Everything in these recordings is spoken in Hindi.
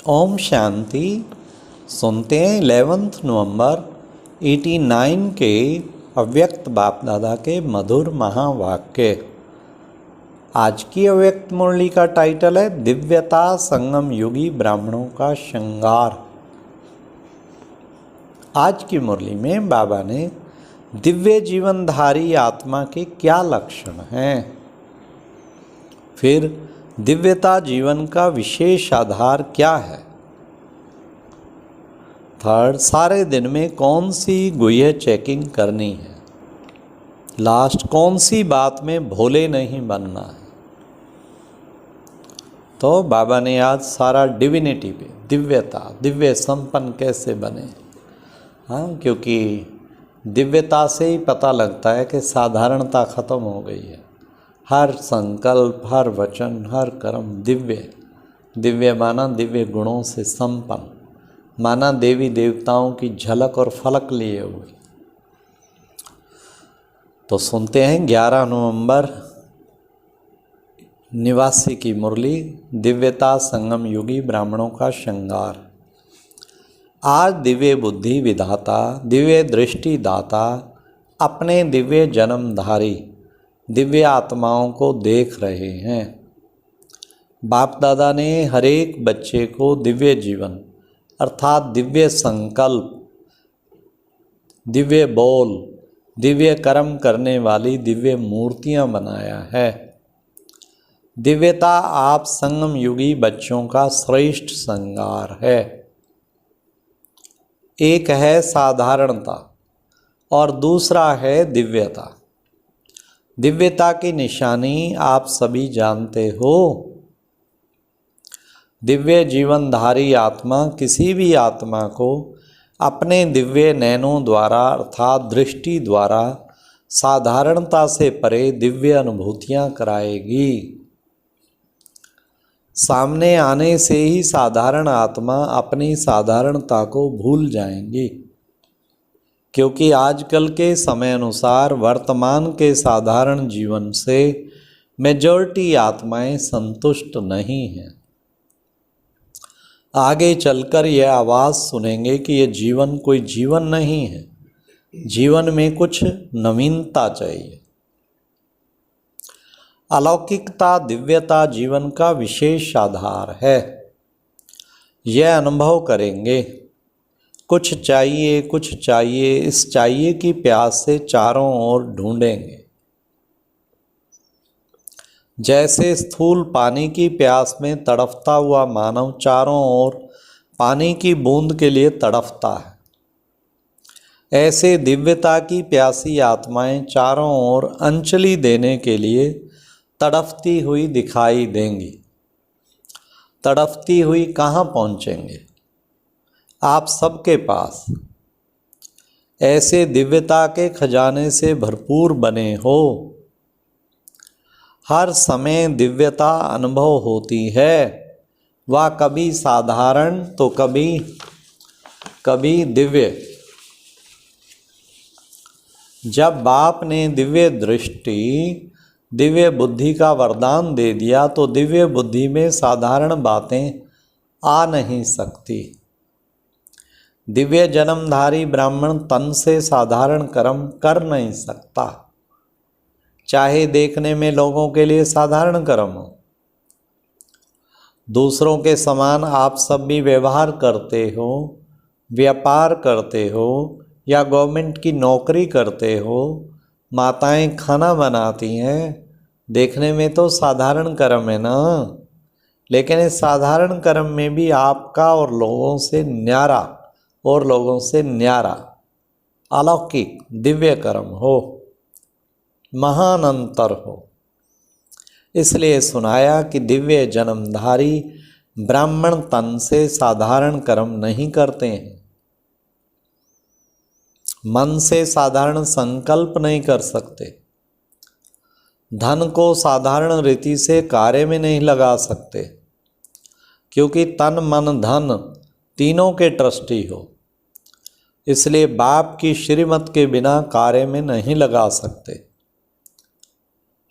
ओम शांति। सुनते हैं 11 नवंबर 89 के अव्यक्त बाप दादा के मधुर महावाक्य। आज की अव्यक्त मुरली का टाइटल है दिव्यता संगम युगी ब्राह्मणों का श्रृंगार। आज की मुरली में बाबा ने दिव्य जीवनधारी आत्मा के क्या लक्षण हैं, फिर दिव्यता जीवन का विशेष आधार क्या है, थर्ड सारे दिन में कौन सी गुह्य चेकिंग करनी है, लास्ट कौन सी बात में भोले नहीं बनना है। तो बाबा ने आज सारा डिविनिटी पे, दिव्यता, दिव्य संपन्न कैसे बने। हाँ, क्योंकि दिव्यता से ही पता लगता है कि साधारणता खत्म हो गई है। हर संकल्प, हर वचन, हर कर्म दिव्य। दिव्य माना दिव्य गुणों से संपन्न, माना देवी देवताओं की झलक और फलक लिए हुए। तो सुनते हैं 11 नवंबर निवासी की मुरली, दिव्यता संगम युगी ब्राह्मणों का श्रृंगार। आज दिव्य बुद्धि विधाता, दिव्य दृष्टि दाता अपने दिव्य जन्मधारी दिव्य आत्माओं को देख रहे हैं। बाप दादा ने हर एक बच्चे को दिव्य जीवन अर्थात दिव्य संकल्प, दिव्य बोल, दिव्य कर्म करने वाली दिव्य मूर्तियां बनाया है। दिव्यता आप संगम युगी बच्चों का श्रेष्ठ श्रृंगार है। एक है साधारणता और दूसरा है दिव्यता। दिव्यता की निशानी आप सभी जानते हो। दिव्य जीवनधारी आत्मा किसी भी आत्मा को अपने दिव्य नैनों द्वारा अर्थात दृष्टि द्वारा साधारणता से परे दिव्य अनुभूतियां कराएगी। सामने आने से ही साधारण आत्मा अपनी साधारणता को भूल जाएंगी, क्योंकि आजकल के समय अनुसार वर्तमान के साधारण जीवन से मेजॉरिटी आत्माएं संतुष्ट नहीं हैं। आगे चलकर यह आवाज़ सुनेंगे कि यह जीवन कोई जीवन नहीं है, जीवन में कुछ नवीनता चाहिए। अलौकिकता, दिव्यता जीवन का विशेष आधार है। यह अनुभव करेंगे। कुछ चाहिए, कुछ चाहिए, इस चाहिए की प्यास से चारों ओर ढूंढेंगे। जैसे स्थूल पानी की प्यास में तड़फता हुआ मानव चारों ओर पानी की बूंद के लिए तड़फता है, ऐसे दिव्यता की प्यासी आत्माएं चारों ओर अंजलि देने के लिए तड़फती हुई दिखाई देंगी। तड़फती हुई कहाँ पहुँचेंगे? आप सबके पास। ऐसे दिव्यता के खजाने से भरपूर बने हो। हर समय दिव्यता अनुभव होती है। वह कभी साधारण तो कभी दिव्य। जब बाप ने दिव्य दृष्टि, दिव्य बुद्धि का वरदान दे दिया तो दिव्य बुद्धि में साधारण बातें आ नहीं सकती। दिव्य जन्मधारी ब्राह्मण तन से साधारण कर्म कर नहीं सकता, चाहे देखने में लोगों के लिए साधारण कर्म हो। दूसरों के समान आप सब भी व्यवहार करते हो, व्यापार करते हो या गवर्नमेंट की नौकरी करते हो, माताएं खाना बनाती हैं, देखने में तो साधारण कर्म है ना। लेकिन इस साधारण कर्म में भी आपका और लोगों से न्यारा अलौकिक दिव्य कर्म हो, महान अंतर हो। इसलिए सुनाया कि दिव्य जन्मधारी ब्राह्मण तन से साधारण कर्म नहीं करते हैं, मन से साधारण संकल्प नहीं कर सकते, धन को साधारण रीति से कार्य में नहीं लगा सकते, क्योंकि तन मन धन तीनों के ट्रस्टी हो। इसलिए बाप की श्रीमत के बिना कार्य में नहीं लगा सकते।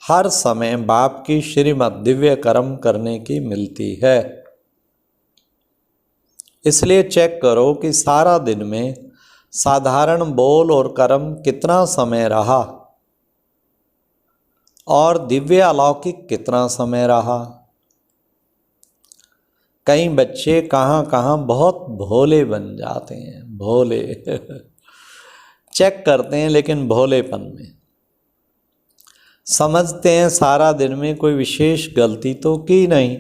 हर समय बाप की श्रीमत दिव्य कर्म करने की मिलती है। इसलिए चेक करो कि सारा दिन में साधारण बोल और कर्म कितना समय रहा और दिव्य अलौकिक कितना समय रहा। कई बच्चे कहाँ कहाँ बहुत भोले बन जाते हैं, भोले चेक करते हैं लेकिन भोलेपन में समझते हैं सारा दिन में कोई विशेष गलती तो की नहीं,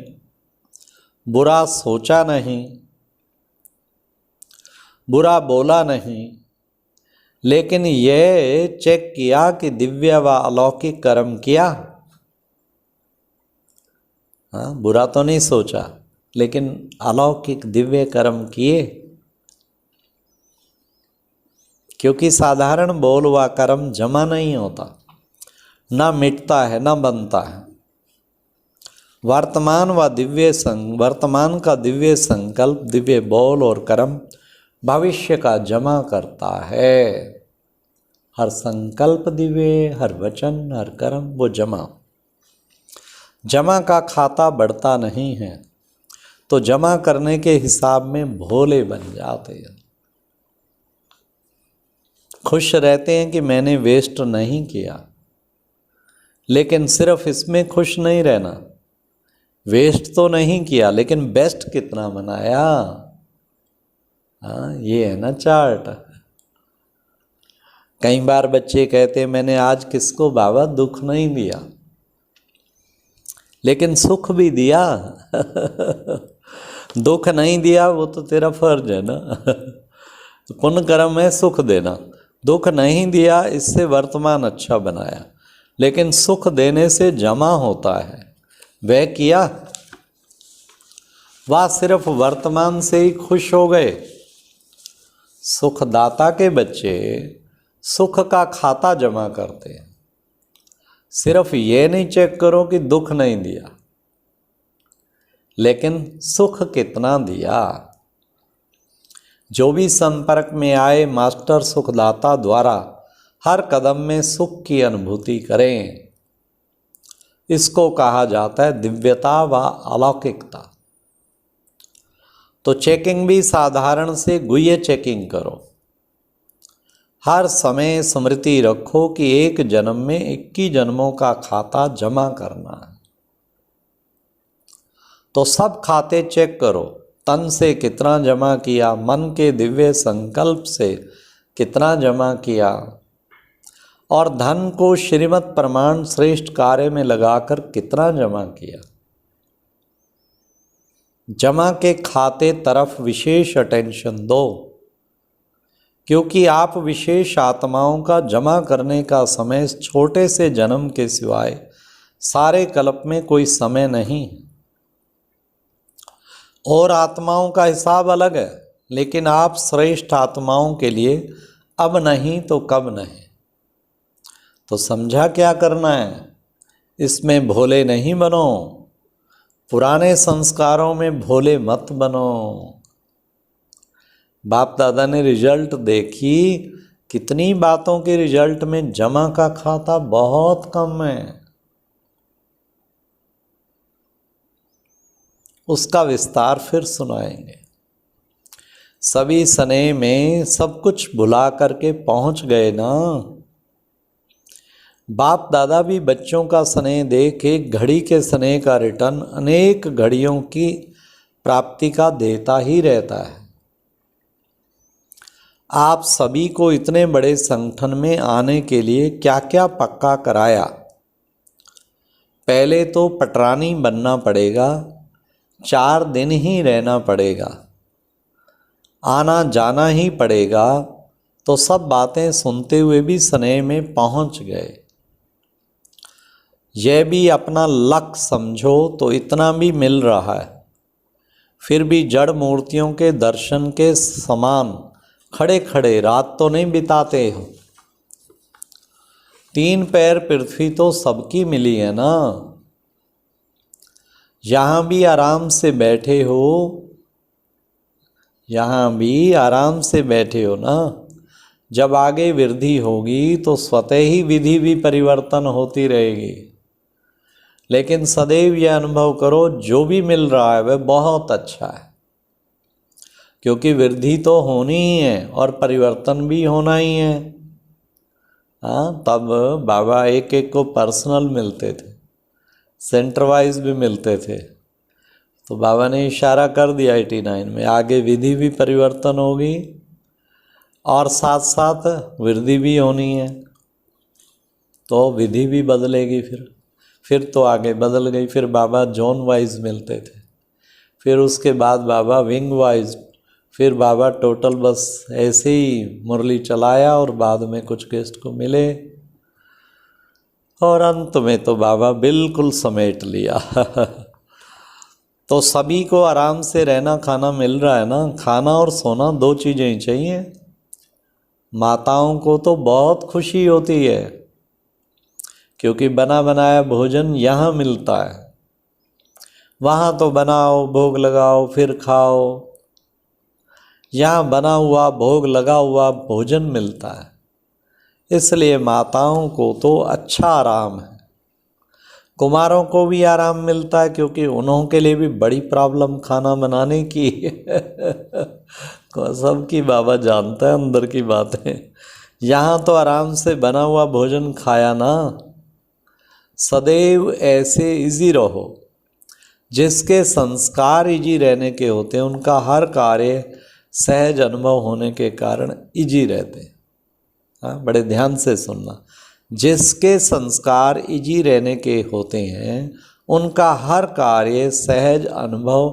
बुरा सोचा नहीं, बुरा बोला नहीं, लेकिन यह चेक किया कि दिव्य व अलौकिक कर्म किया। हाँ, बुरा तो नहीं सोचा लेकिन अलौकिक दिव्य कर्म किए। क्योंकि साधारण बोल व कर्म जमा नहीं होता, ना मिटता है ना बनता है। वर्तमान का दिव्य संकल्प, दिव्य बोल और कर्म भविष्य का जमा करता है। हर संकल्प दिव्य, हर वचन, हर कर्म वो जमा का खाता बढ़ता नहीं है, तो जमा करने के हिसाब में भोले बन जाते हैं। खुश रहते हैं कि मैंने वेस्ट नहीं किया, लेकिन सिर्फ इसमें खुश नहीं रहना, वेस्ट तो नहीं किया लेकिन बेस्ट कितना बनाया। हाँ, ये है ना चार्ट। कई बार बच्चे कहते हैं मैंने आज किसको बाबा दुख नहीं दिया, लेकिन सुख भी दिया दुख नहीं दिया वो तो तेरा फर्ज है ना पुण्य कर्म है सुख देना। दुख नहीं दिया, इससे वर्तमान अच्छा बनाया, लेकिन सुख देने से जमा होता है, वह किया। वह सिर्फ वर्तमान से ही खुश हो गए। सुखदाता के बच्चे सुख का खाता जमा करते हैं। सिर्फ ये नहीं चेक करो कि दुख नहीं दिया, लेकिन सुख कितना दिया। जो भी संपर्क में आए मास्टर सुखदाता द्वारा हर कदम में सुख की अनुभूति करें। इसको कहा जाता है दिव्यता व अलौकिकता। तो चेकिंग भी साधारण से गुह्य चेकिंग करो। हर समय स्मृति रखो कि एक जन्म में 21 जन्मों का खाता जमा करना है। तो सब खाते चेक करो। तन से कितना जमा किया, मन के दिव्य संकल्प से कितना जमा किया, और धन को श्रीमत प्रमाण श्रेष्ठ कार्य में लगाकर कितना जमा किया। जमा के खाते तरफ विशेष अटेंशन दो, क्योंकि आप विशेष आत्माओं का जमा करने का समय छोटे से जन्म के सिवाय सारे कल्प में कोई समय नहीं। और आत्माओं का हिसाब अलग है, लेकिन आप श्रेष्ठ आत्माओं के लिए अब नहीं तो कब नहीं। तो समझा क्या करना है। इसमें भोले नहीं बनो, पुराने संस्कारों में भोले मत बनो। बाप दादा ने रिजल्ट देखी, कितनी बातों के रिजल्ट में जमा का खाता बहुत कम है। उसका विस्तार फिर सुनाएंगे। सभी स्नेह में सब कुछ भुला करके पहुंच गए ना। बाप दादा भी बच्चों का स्नेह देख एक घड़ी के स्नेह का रिटर्न अनेक घड़ियों की प्राप्ति का देता ही रहता है। आप सभी को इतने बड़े संगठन में आने के लिए क्या क्या पक्का कराया। पहले तो पटरानी बनना पड़ेगा, 4 दिन ही रहना पड़ेगा, आना जाना ही पड़ेगा। तो सब बातें सुनते हुए भी स्नेह में पहुंच गए। यह भी अपना लक समझो तो इतना भी मिल रहा है, फिर भी जड़ मूर्तियों के दर्शन के समान खड़े खड़े रात तो नहीं बिताते हो। 3 पैर पृथ्वी तो सबकी मिली है ना। यहाँ भी आराम से बैठे हो, यहाँ भी आराम से बैठे हो ना। जब आगे वृद्धि होगी तो स्वतः ही विधि भी परिवर्तन होती रहेगी। लेकिन सदैव यह अनुभव करो जो भी मिल रहा है वह बहुत अच्छा है। क्योंकि वृद्धि तो होनी ही है और परिवर्तन भी होना ही है। हाँ, तब बाबा एक एक को पर्सनल मिलते थे, सेंटर वाइज भी मिलते थे। तो बाबा ने इशारा कर दिया 89 में, आगे विधि भी परिवर्तन होगी और साथ साथ वृद्धि भी होनी है। तो विधि भी बदलेगी। फिर तो आगे बदल गई। फिर बाबा जोन वाइज मिलते थे, फिर उसके बाद बाबा विंग वाइज, फिर बाबा टोटल बस ऐसे ही मुरली चलाया और बाद में कुछ गेस्ट को मिले और अंत में तो बाबा बिल्कुल समेट लिया। तो सभी को आराम से रहना खाना मिल रहा है ना। खाना और सोना 2 चीज़ें ही चाहिए। माताओं को तो बहुत खुशी होती है क्योंकि बना बनाया भोजन यहाँ मिलता है। वहाँ तो बनाओ, भोग लगाओ, फिर खाओ। यहाँ बना हुआ, भोग लगा हुआ भोजन मिलता है। इसलिए माताओं को तो अच्छा आराम है। कुमारों को भी आराम मिलता है क्योंकि उन्हों के लिए भी बड़ी प्रॉब्लम खाना बनाने की। सबकी बाबा जानता है अंदर की बातें। यहाँ तो आराम से बना हुआ भोजन खाया ना। सदैव ऐसे इजी रहो। जिसके संस्कार इजी रहने के होते हैं उनका हर कार्य सहज अनुभव होने के कारण इजी रहते हैं। हाँ, बड़े ध्यान से सुनना। जिसके संस्कार इजी रहने के होते हैं उनका हर कार्य सहज अनुभव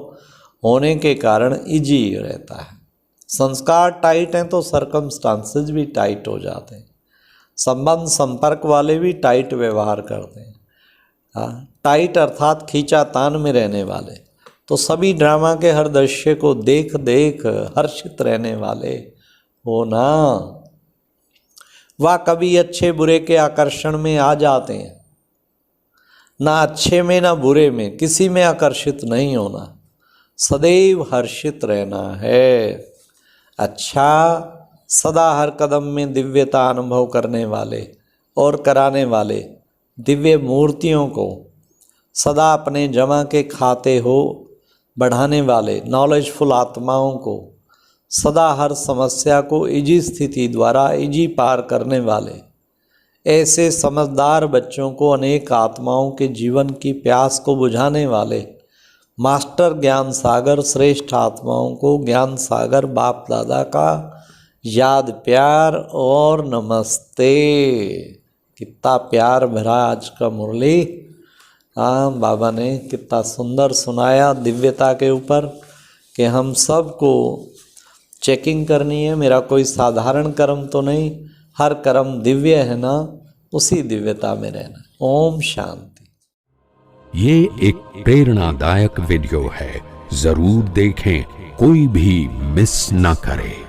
होने के कारण इजी रहता है। संस्कार टाइट हैं तो सरकमस्टांसेस भी टाइट हो जाते हैं। संबंध संपर्क वाले भी टाइट व्यवहार करते हैं। हाँ, टाइट अर्थात खींचातान में रहने वाले। तो सभी ड्रामा के हर दृश्य को देख देख हर्षित रहने वाले हो ना। वह कभी अच्छे बुरे के आकर्षण में आ जाते हैं। ना अच्छे में ना बुरे में, किसी में आकर्षित नहीं होना। सदैव हर्षित रहना है। अच्छा, सदा हर कदम में दिव्यता अनुभव करने वाले और कराने वाले दिव्य मूर्तियों को सदा अपने जमा के खाते हो बढ़ाने वाले नॉलेजफुल आत्माओं को सदा हर समस्या को इजी स्थिति द्वारा इजी पार करने वाले ऐसे समझदार बच्चों को अनेक आत्माओं के जीवन की प्यास को बुझाने वाले मास्टर ज्ञान सागर श्रेष्ठ आत्माओं को ज्ञान सागर बाप दादा का याद प्यार और नमस्ते। कितना प्यार भरा आज का मुरली। हाँ, बाबा ने कितना सुंदर सुनाया दिव्यता के ऊपर कि हम सबको चेकिंग करनी है। मेरा कोई साधारण कर्म तो नहीं, हर कर्म दिव्य है ना, उसी दिव्यता में रहना। ओम शांति। ये एक प्रेरणादायक वीडियो है, जरूर देखें, कोई भी मिस ना करे।